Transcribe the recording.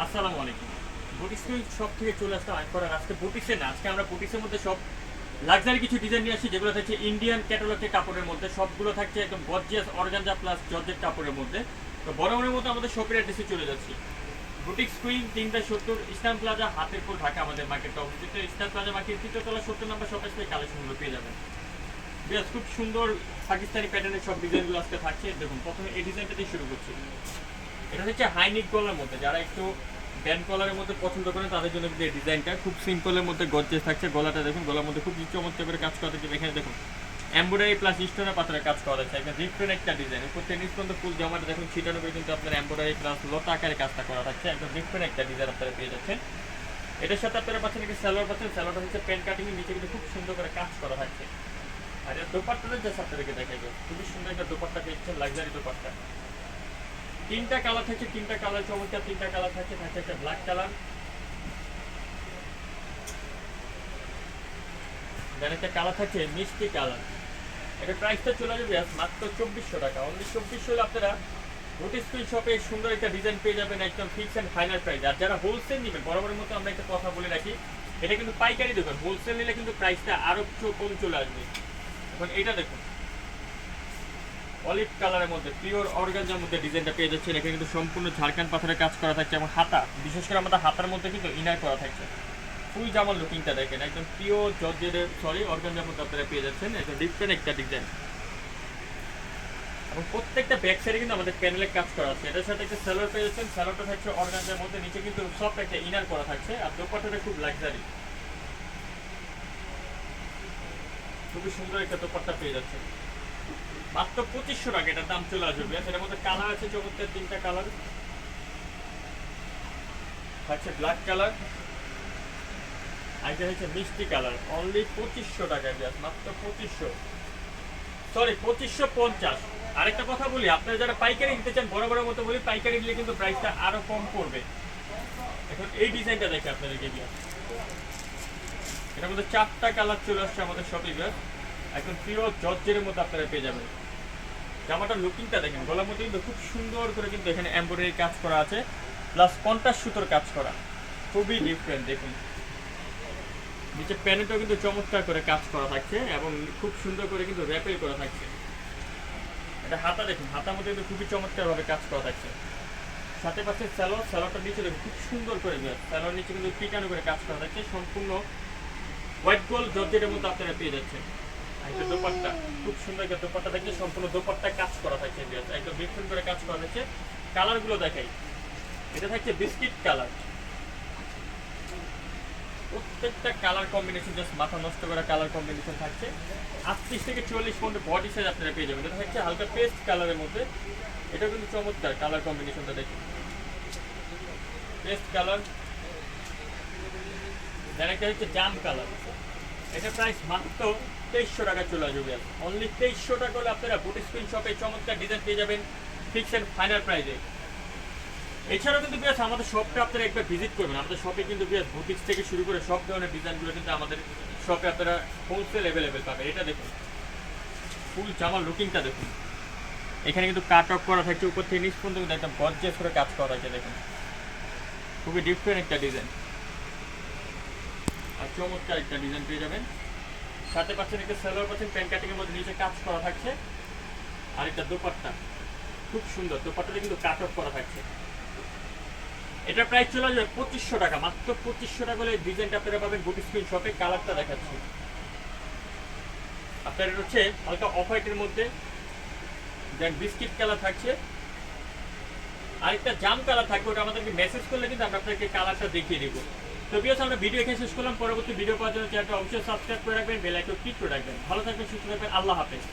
আসসালামু আলাইকুম। Boutiques shop থেকে চলে আসলাম আজকে বুটিক্সে না, আজকে আমরা বুটিক্সের মধ্যে সব লাক্সারি কিছু ডিজাইন নিয়ে আসি, যেগুলো থাকছে ইন্ডিয়ান ক্যাটালগের কাপড়ের মধ্যে। সবগুলো থাকছে একদম গর্জিয়াস অর্গানজা প্লাস জর্জেট কাপড়ের মধ্যে। তো বরাবরের মতো আমাদের শপের অ্যাড্রেসে চলে যাচ্ছি। Boutiques queen 370 eastern plaza, Haterpur, Dhaka. আমাদের মার্কেটটা অবস্থিত ইস্টার্ন প্লাজা মার্কেট 3 তলা 70 নম্বর শপে আসলে কালেকশনগুলো পেয়ে যাবেন। বেশ খুব সুন্দর পাকিস্তানি প্যাটার্নের সব ডিজাইনগুলো আজকে থাকছে। দেখুন, প্রথমে এই ডিজাইনটা দিয়ে শুরু করছি। এটা হচ্ছে হাই নেক গলার মধ্যে, যারা একটু ব্যান্ড কলারের মধ্যে পছন্দ করেন তাদের জন্য কিন্তু এই ডিজাইনটা খুব সিম্পলের মধ্যে গর্জিয়াস থাকছে। গলাটা দেখুন, গলার মধ্যে খুব চমৎকার করে কাজ করা থাকছে। এখানে দেখুন এমব্রয়ডারি প্লাস স্টোনের পাথরের কাজ করা যাচ্ছে, একটা ডিফারেন্ট একটা ডিজাইন। উপর থেকে নিচ পর্যন্ত ফুল জামাটা দেখুন ছিটানো করে কিন্তু আপনার এমব্রয়ডারি প্লাস লতা আকারে কাজটা করা থাকছে, একদম ডিফারেন্ট একটা ডিজাইন আপনারা পেয়ে যাচ্ছেন। এটার সাথে আপনারা পাচ্ছেন কি সালোয়ার পাচ্ছেন। সালোয়ারটা হচ্ছে প্যান্ট কাটিং এর নিচে কিন্তু খুব সুন্দর করে কাজ করা থাকছে। আর এর দোপাট্টাটা জাস্ট আপনাদেরকে দেখাই যাবে, খুবই সুন্দর একটা দোপাট্টা পেয়েছেন, লাক্সারি দোপাট্টা। তিনটা কালার থাকছে, তিনটা কালার চমৎকার, তিনটা কালার থাকছে। থাকছে একটা ব্ল্যাক কালার, দেন একটা কালার থাকছে মিষ্টি কালার। এটা প্রাইসটা চলে যাবে মাত্র 2400 টাকা। অনলি 2400 হলে আপনারা বুটিক স্কুল শপে সুন্দর একটা ডিজাইন পেয়ে যাবেন, একদম ফিক্স অ্যান্ড ফাইনাল প্রাইস। আর যারা হোলসেল নেবেন, বরাবরের মতো আমরা একটা কথা বলে রাখি, এটা কিন্তু পাইকারি দোকান। হোলসেল নিলে কিন্তু প্রাইসটা আরো কম চলে আসবে। এখন এটা দেখুন, অলিভ কালারের মধ্যে পিওর অর্গানজার মধ্যে ডিজাইনটা পেয়ে যাচ্ছেন। এখানে কিন্তু সম্পূর্ণ ঝাড়খান্ড পাথরের কাজ করা থাকছে এবং হাতা, বিশেষ করে আমাদের হাতার মধ্যে কিন্তু ইনার করা থাকছে। ফুল জামার লুকিংটা দেখেন, একদম পিওর জর্জেটের অর্গানজার মধ্যে আপনারা পেয়ে যাচ্ছেন, একদম ডিফারেন্ট একটা ডিজাইন। এবং প্রত্যেকটা ব্যাক সাইডে কিন্তু আমাদের প্যানেলের কাজ করা আছে। এটার সাথে একটা সালোয়ার পেয়ে যাচ্ছেন, সালোয়ারটা থাকছে অর্গানজার মধ্যে, নিচে কিন্তু সফট একটা ইনার করা থাকছে। আর দোপাট্টাটা খুব লাক্সারি, খুবই সুন্দর একটা দোপাট্টা পেয়ে যাচ্ছে মাত্র 2500 টাকা। এটার দাম চলে আসবে। এটার মধ্যে কালার আছে চমৎকার, তিনটা কালার থাকছে, ব্ল্যাক কালার, আরেকটা হচ্ছে মিষ্টি কালার। অনলি 2500 টাকা, মাত্র 2500, সরি 2550। আরেকটা কথা বলি, আপনারা যারা পাইকারি নিতে চান, বরাবরের মতো বলি, পাইকারি নিলে কিন্তু প্রাইসটা আরো কম পড়বে। এখন এই ডিজাইনটা দেখে আপনাদেরকে দিয়ে, এটার মধ্যে 4টা কালার চলে আসছে আমাদের শপে। এখন পিওর জর্জের মধ্যে আপনারা পেয়ে যাবেন। জামাটার লুকিংটা দেখেন, গলার মধ্যে কিন্তু খুব সুন্দর করে কিন্তু এখানে এমব্রয়ডারি কাজ করা আছে, প্লাস 50 সুতোর কাজ করা, খুবই ডিফারেন্ট। দেখুন নিচে প্যানেলটাও কিন্তু চমৎকার করে কাজ করা থাকছে এবং খুব সুন্দর করে কিন্তু র্যাপেল করা থাকছে। এটা হাতা দেখুন, হাতার মধ্যে কিন্তু খুবই চমৎকারভাবে কাজ করা থাকছে। সাথে পাচ্ছে স্যালোয়ার, স্যালোয়ারটা নিচে দেখুন খুব সুন্দর করে, স্যালোয়ার নিচে কিন্তু পিটানো করে কাজ করা থাকছে, সম্পূর্ণ হোয়াইট গোল্ড জর্জেটের মধ্যে আপনারা পেয়ে যাচ্ছেন। একটা দোপাট্টা, খুব সুন্দর একটা দোপাট্টা থাকছে, সম্পূর্ণ দোপাট্টা কাজ করা থাকছে, একদম ডিফারেন্ট করে কাজ করা থাকছে। কালারগুলো দেখাই, এটা থাকছে বিস্কিট কালার। প্রত্যেকটা কালার কম্বিনেশন জাস্ট মাথা নষ্ট করা কালার কম্বিনেশন থাকছে। 38 থেকে 40 পর্যন্ত বডি সাইজ আপনারা পেয়ে যাবেন। এটা থাকছে হালকা পেস্ট কালারের মধ্যে, এটা কিন্তু চমৎকার কালার কম্বিনেশনটা দেখুন, পেস্ট কালার। দেন একটা হচ্ছে জাম কালার। এটা প্রাইস মাত্র 2300 টাকা চলে আসবে। অনলি 2300 টাকা হলে আপনারা বুটিক স্কুল শপে চমৎকার ডিজাইন পেয়ে যাবেন, ফিক্স এন্ড ফাইনাল প্রাইসে। এছাড়াও কিন্তু বিয়াস আমাদের শপটা আপনারা একবার ভিজিট করবেন। আমাদের শপে কিন্তু বিয়াস বুটিক্স থেকে শুরু করে সব ধরনের ডিজাইনগুলো কিন্তু আমাদের শপে আপনারা হোলসেল অ্যাভেলেবেল পাবেন। এটা দেখুন, ফুল জামার লুকিংটা দেখুন, এখানে কিন্তু কাট অফ করা থাকছে, উপর থেকে নিচ পর্যন্ত কিন্তু একদম গর্জিয়াস করে কাজ করা থাকছে। দেখুন খুবই ডিফারেন্ট একটা ডিজাইন, আর চমৎকার একটা ডিজাইন পেয়ে যাবেন। সাথে পাচ্ছেন একটা সালোয়ার, পাচ্ছেন প্যান্ট কাটিং এর মধ্যে নিচে কাজ করা থাকছে, আর একটা দোপাট্টা খুব সুন্দর, দোপাট্টাটা কিন্তু কাট অফ করা থাকছে। এটা প্রাইস চলে যাবে 2500 টাকা। মাত্র 2500 টাকা হলে ডিজাইনটা আপনারা পাবেন বুটিক স্কুল শপে। কালারটা দেখাচ্ছি আপনার, এটা হচ্ছে হালকা অফ হোয়াইটের মধ্যে, দেন বিস্কিট কালার থাকছে, আরেকটা জাম কালার থাকবে। ওটা আমাদেরকে মেসেজ করলে কিন্তু আমরা আপনাদেরকে কালারটা দেখিয়ে দেবো। তো বিয়াস আমরা ভিডিও এখানে শেষ করলাম। পরবর্তী ভিডিও পাওয়ার জন্য চ্যানেলটা অবশ্যই সাবস্ক্রাইব করে রাখবেন, বেল আইকন ক্লিক করে রাখবেন। ভালো থাকবেন, সুস্থ থাকবেন, আল্লাহ হাফেজ।